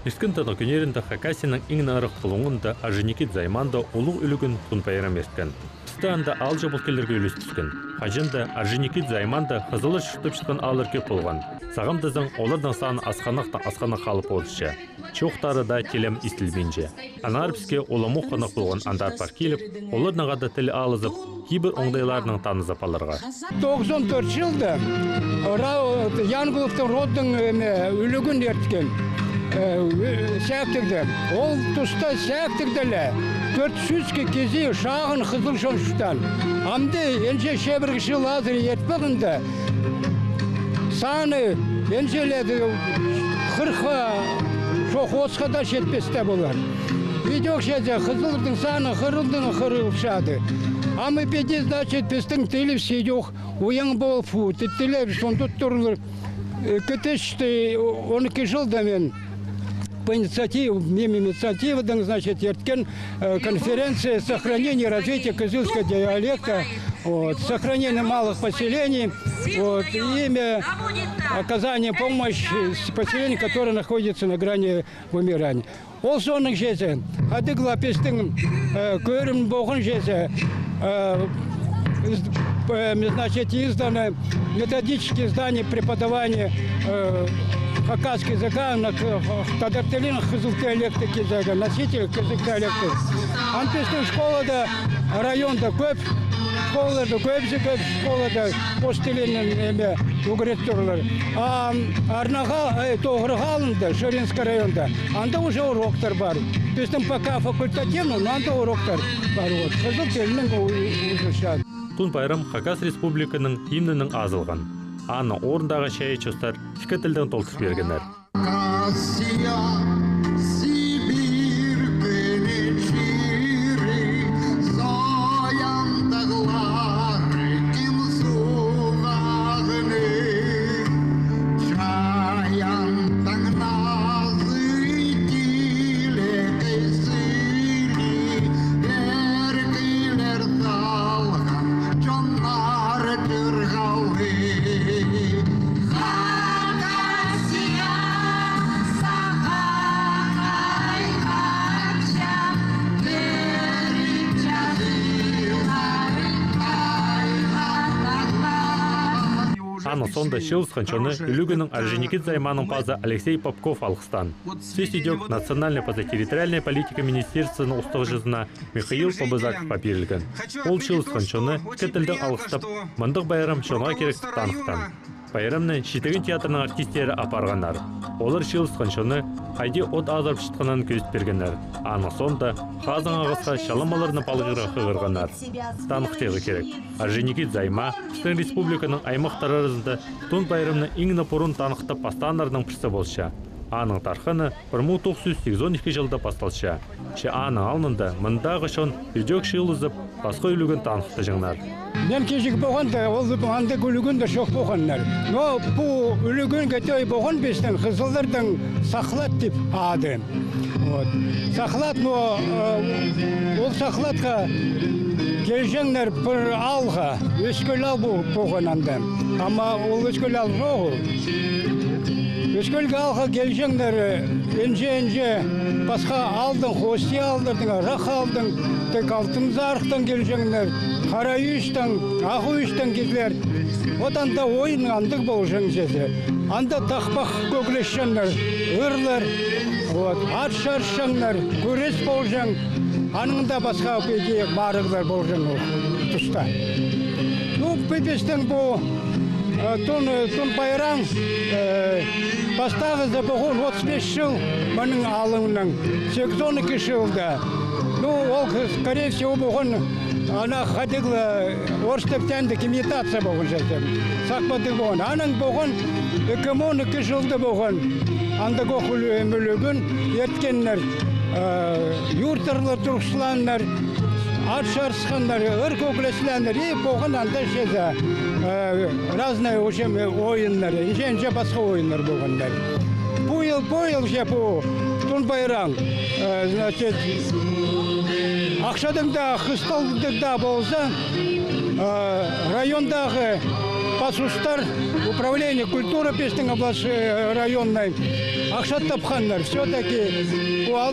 Искінтіні күнерінді Хакасияның иңін арық қылуыңында Аженикит Займанда олық үлігін тұн пайрам ескен. Пістанда ал жабылкелерге үліс түскен. Хажында Аженикит Займанда қызылы шықтып шыққан алыр кеп болған. Сағамдызың олардың саны асқанақ қалып олышы. Чоқтары да келем істілбенже. Анар бізге оламу қонақ болған андар бар келіп, олардың ғада тілі алызып, кейбір оңдайларының танызып алырға. 94 жылда Янгуловтың родың үлігін ерткен. Сәктігді. Ол тұста сәктігділі. 400 кезі шағын қызыл шоншықтан. Амды енже шебіргі жыл азыр ертпігінді. Саны енжеледі 40-ға, шоқ 30-ға да жетпесте болар. Видеок жеде қызылдың саны қырылшады. Амы педе, значит, пестің тіліп сейдеуқ уяң бол фу. Тіттілер, сонды тұрылыр. Күтішті 12 жылда мен по инициативе, значит, ерткен конференция сохранения и развития кызылского диалекта, сохранение малых поселений, имя оказания помощи поселениям, которые находятся на грани вымирания. Ол соның жезе, адыгла пестің көрім болған жезе, значит, изданы методические издания преподавания хакасский языка на тадартелинах кызыл диалекты кезегі, носитель кызыл диалекты. Анпестің школада районда көп, школада школада постелинен угреттірлер. Арнаға, тоғырға алынды, Шыринский районда, анда уже уроктар бар. Пестің пока факультативно, но анда уроктар бар. Кызыл телінің užrašады. Тун байрам Хакас Республиканың гимнінің азылған. Аны орындағы шәйі чөстер ішкі тілден толтып бергенер. Аны сонда шылысқан чоны үлігінің Аженикит Займаның пазы Алексей Попков алғыстан. Сөз идек национальная паза-территориальная политика министерствының ұстығы жүзіна Михаил Побызаков папирілген. Ол шылысқан чоны кәтілдің алғыстап, мұндық байрам шонға керек танықтан. Байрамны шетеген театрның артистері апарғанар. Олар шылысқан чоны айде от азарып шытқанан көз бергенер. Аны сонда қазың ағысқа шаламаларына палғыра қығырғанар. Танықтығы керек. Аженикит Займа, Пістің республиканың аймақтары арасында тон байрамны иңні бұрын танықтап пастанарының пірсі болша. Аның тарханы 1982 жылда басталша. Ше аның алнында мұндағы шон үйдек шылызып, басқа үлігін танықты жыңнар. Мен кежік болғанда, ол аңды үлігін де шоқ болғаннар. Но бұл үлігін көтөй болған бестен қызылдардың сақлат деп ады. Сақлат, ол сақлатқа келжеңнер бір алға, өскөл ал болған анда. Ама ол өскөл ал жоғы. Өскөлге алға келжеңдер енже басқа алдың, хости алдырдың, рақ алдың, тек алтын зарықтан келжеңдер, қара үйістің, ақ үйістің кезлер. Отанда ойын андық болжың жезе. Анда тақпақ көглешшіңдер, ұрлар, ат шаршыңдер, көрес болжың. Аныңда басқа өпеге барығдар болжың тұста. Пепестің бұл тон байрам бастағы бұғын 35 жыл мұның алымның 8-12 жылда. Ол, скорее всего, бұғын ана қадығылы орыстықтендік имитация бұғын жәтем. Сақпадық бұғын. Аның бұғын 2012 жылды бұғын. Андық оқыл өмілігін ерткенлер, юртарлар тұрғышыланлар, ат шарысқандар, ыр көкілесіләндер, бұғын анда жеді разные ойынлар, енже басқа ойынлар болғандар. Бұл же бұл тон байрам, значит, ақшадың да, қысталдың да болса, райондағы пасустар, управление культуры пестің областной районной. Ақшат тапқандар, все-таки по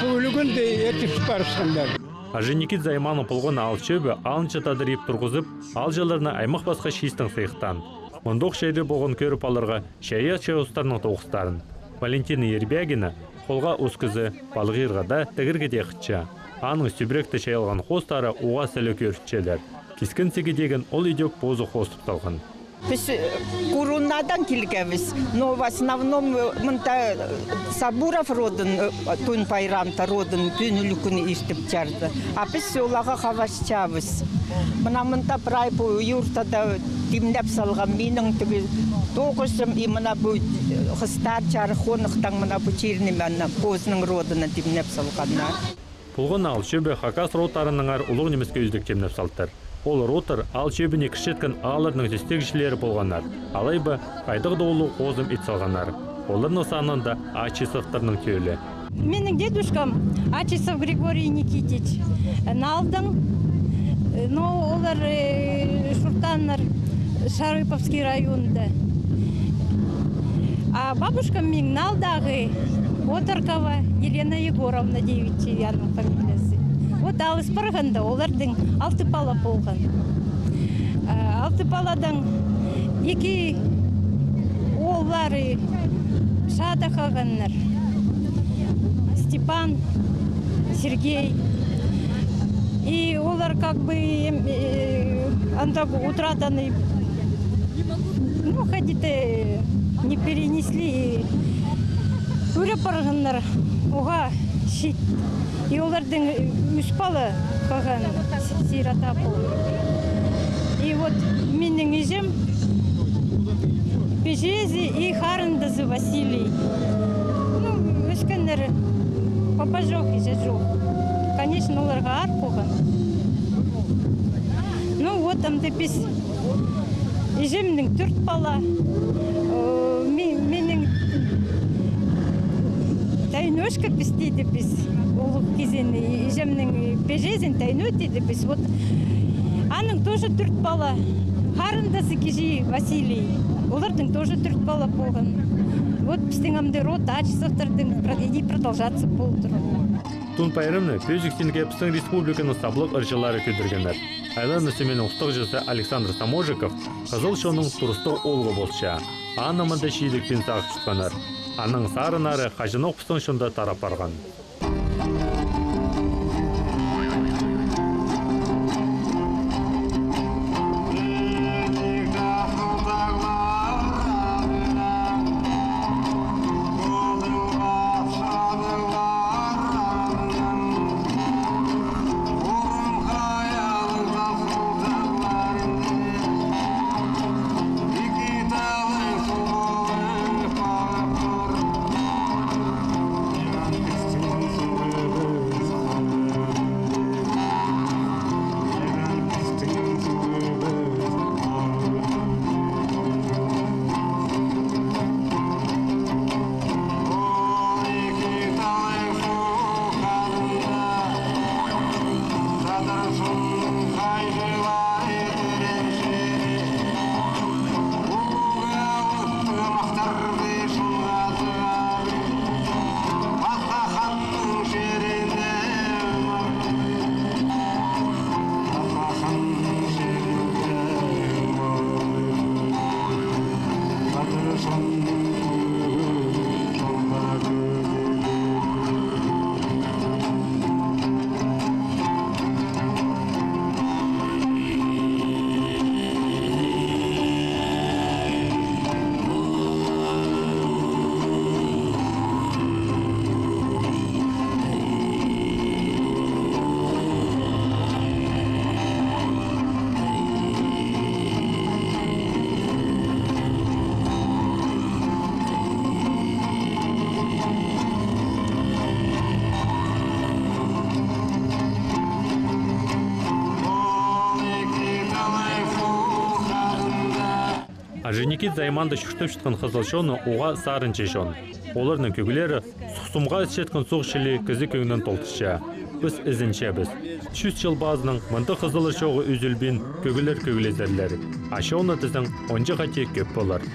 үлігінде ертіп барысқандар. Аженикит Займанов полгон ал чөбі алынча тадырып тұрғызып, ал жыларына аймақ басқа шиістің сайықтан. Ондық шәйді болған көріп алырға шәйя чайыстарының тоғыстарын. Валентина Ербягина қолға өскізі балғырғада тігірге декітші. Аның сүбіректі шайылған қостары уға сәлі көрітшелер. Кескін сегедеген ол идек бозы қостып талған. Біз Курунадан келгенбіз, но в основном мында Сабуров родын, Тун Пайрамта родын түнілі күні естіп жарды. А біз олаға қавашчабыз. Мына мында бір ай бұл юртада демнеп салған менің түгі тоғысым, и мына бұл қыстар жары қонықтан мына бұл чернемен көзінің родына демнеп салғанна. Пулғын ал шөбі Хакас ротарының ар ұлық немеске үздік темнеп салтыр. Ол ротар ал шөбіне кішеткен алырның зестегішілері болғанар. Алайбы қайдығды олу қозым ет салғанар. Олардың санында Ачисовтарының түйілі. Менің дедушкам Ачисов Григорий Никитич. Налдың, но олар Шуртаннар Шарыповский районында. А бабушкам мен налдағы Оторкова Елена Егоровна девичьяның фамилиясы. Вот алыс барғанда олардың 6 бала болған. 6 баладан 2 олары шада қағаннар. Степан, Сергей. И олар как бы утратаны, ну, ходите, не перенесли. Өлі барғаннар оға шет. И олардың 3 бала қаған сирота болды. И вот менің ежем Пежези и Харындазы Василий. Ну, өскендер папа жоқ, еже жоқ. Конечно, оларға ар қоған. Ну, вот тамды біз ежемнің 4 бала. Менің тайношка біз дейді біз. Олық кезені, ежемнің Пежезін тайны дейді біз. Вот аның тоже 4 бала. Харындасы кежи Василий. Олардың тоже 4 бала болған. Вот біздің амды рот Ачисовтардың и продолжаться болды. Тун пайрымны Пөзіксен кепістің республиканың саблық ұршылары көдіргендер. Айланы сөменің ұстық жасы Александр Саможиков қызыл шоның тұрыстық олғы болша. Анымында шийлікпен сағып шыққанар. Аның сарынары қажынық пыстың шында тарап барған. Аженикит Займанда шүртіп шытқан қызылшоны оға сарын чешон. Олардың көгілері сұқсымға шеткен соқ шелі кізі көгінен толтыша. біз ізіншебіз. 100 жыл базының мұнды қызылы шоғы үзілбен көгілер көгілезерлері. Ашауны тізің онжы қате көп болар.